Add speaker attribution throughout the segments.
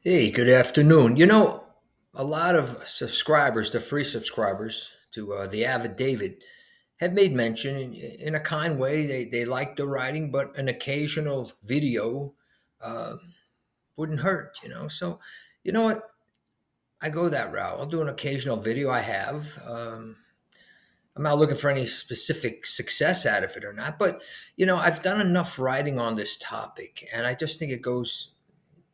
Speaker 1: Hey, good afternoon. A lot of subscribers, the free subscribers to the Avid David, have made mention in a kind way. They like the writing, but an occasional video uh, wouldn't hurt, So, you know what? I go that route. I'll do an occasional video. I have. I'm not looking for any specific success out of it or not, but, I've done enough writing on this topic, and I just think it goes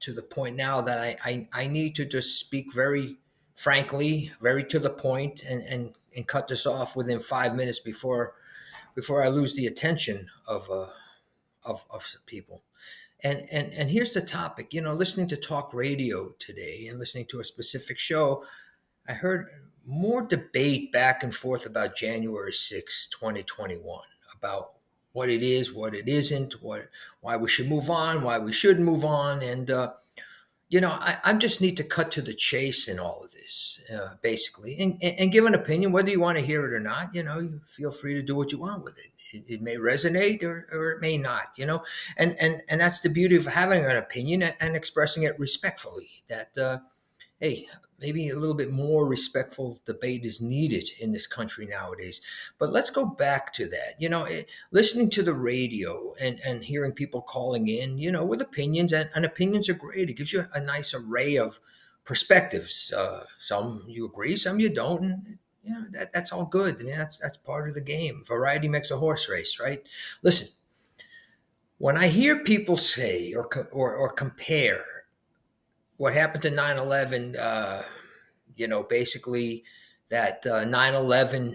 Speaker 1: to the point now that I need to just speak very frankly, very to the point, and cut this off within 5 minutes before I lose the attention of some people. And here's the topic. Listening to talk radio today and listening to a specific show, I heard more debate back and forth about January 6th, 2021, about what it is, what it isn't, why we should move on, why we shouldn't move on, and I just need to cut to the chase in all of this, basically, and give an opinion, whether you want to hear it or not. You feel free to do what you want with it. It may resonate or it may not. And that's the beauty of having an opinion and expressing it respectfully. That hey, maybe a little bit more respectful debate is needed in this country nowadays. But let's go back to that. Listening to the radio and hearing people calling in, with opinions, and opinions are great. It gives you a nice array of perspectives. Some you agree, some you don't. And, that's all good. I mean, that's part of the game. Variety makes a horse race, right? Listen, when I hear people say or compare what happened to 9/11, basically that 9/11,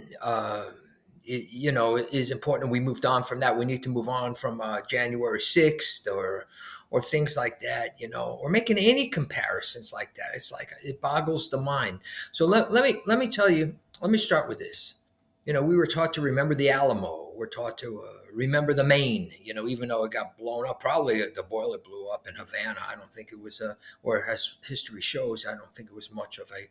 Speaker 1: is important. We moved on from that. We need to move on from January 6th or things like that, or making any comparisons like that. It's like it boggles the mind. So let me tell you, let me start with this. We were taught to remember the Alamo. We're taught to remember the Maine. Even though it got blown up, probably the boiler blew up in Havana. I don't think it was or as history shows, I don't think it was much of a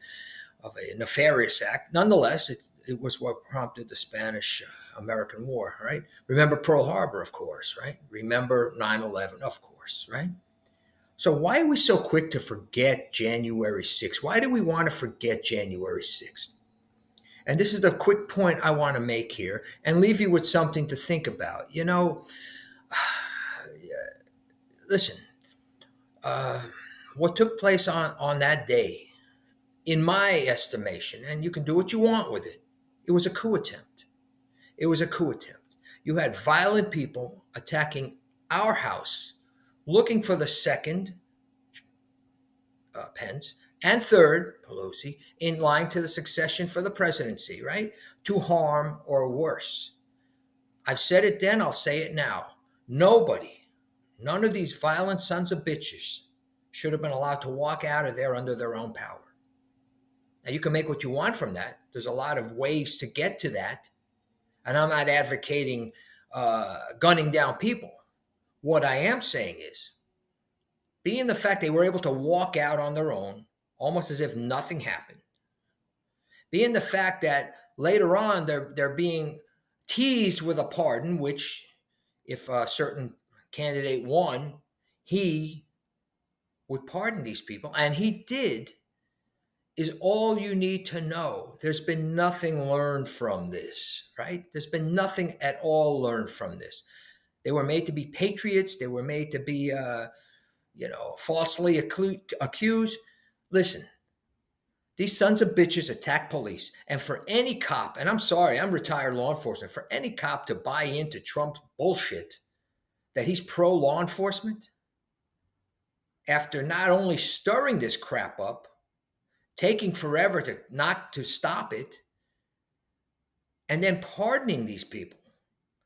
Speaker 1: nefarious act. Nonetheless, it was what prompted the Spanish American War. Right? Remember Pearl Harbor, of course. Right? Remember 9/11, of course. Right? So why are we so quick to forget January 6th? Why do we want to forget January 6th? And this is the quick point I want to make here and leave you with something to think about. Listen, uh, what took place on that day, in my estimation, and you can do what you want with it was a coup attempt. It was a coup attempt. You had violent people attacking our house, looking for the second, Pence, and third, Pelosi, in line to the succession for the presidency, right? To harm or worse. I've said it then, I'll say it now. Nobody, none of these violent sons of bitches should have been allowed to walk out of there under their own power. Now, you can make what you want from that. There's a lot of ways to get to that. And I'm not advocating gunning down people. What I am saying is, being the fact they were able to walk out on their own, almost as if nothing happened, being the fact that later on they're being teased with a pardon, which if a certain candidate won, he would pardon these people, and he did, is all you need to know. There's been nothing learned from this, right? There's been nothing at all learned from this. They were made to be patriots. They were made to be, falsely accused. Listen, these sons of bitches attack police. And for any cop, and I'm sorry, I'm retired law enforcement, for any cop to buy into Trump's bullshit that he's pro law enforcement, after not only stirring this crap up, taking forever to stop it, and then pardoning these people.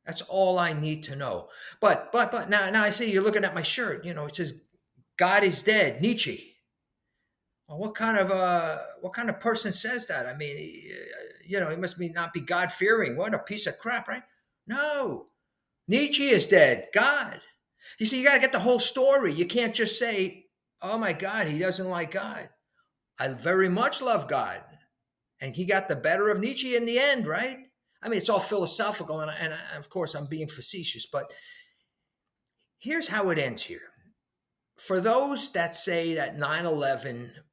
Speaker 1: That's all I need to know. But now I see you're looking at my shirt. It says God is dead, Nietzsche. Well, what kind of person says that? I mean, he must not be God fearing. What a piece of crap, right? No, Nietzsche is dead. God. You see, you got to get the whole story. You can't just say, "Oh my God, he doesn't like God." I very much love God, and he got the better of Nietzsche in the end, right? I mean, it's all philosophical, and of course, I'm being facetious, but here's how it ends here. for those that say that 9/11,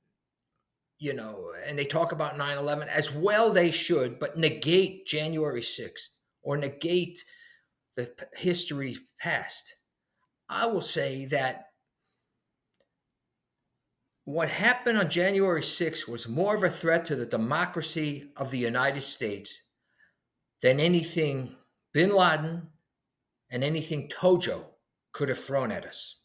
Speaker 1: and they talk about 9/11 as well, they should, but negate January 6th or negate the history past. I will say that what happened on January 6th was more of a threat to the democracy of the United States than anything bin Laden and anything Tojo could have thrown at us.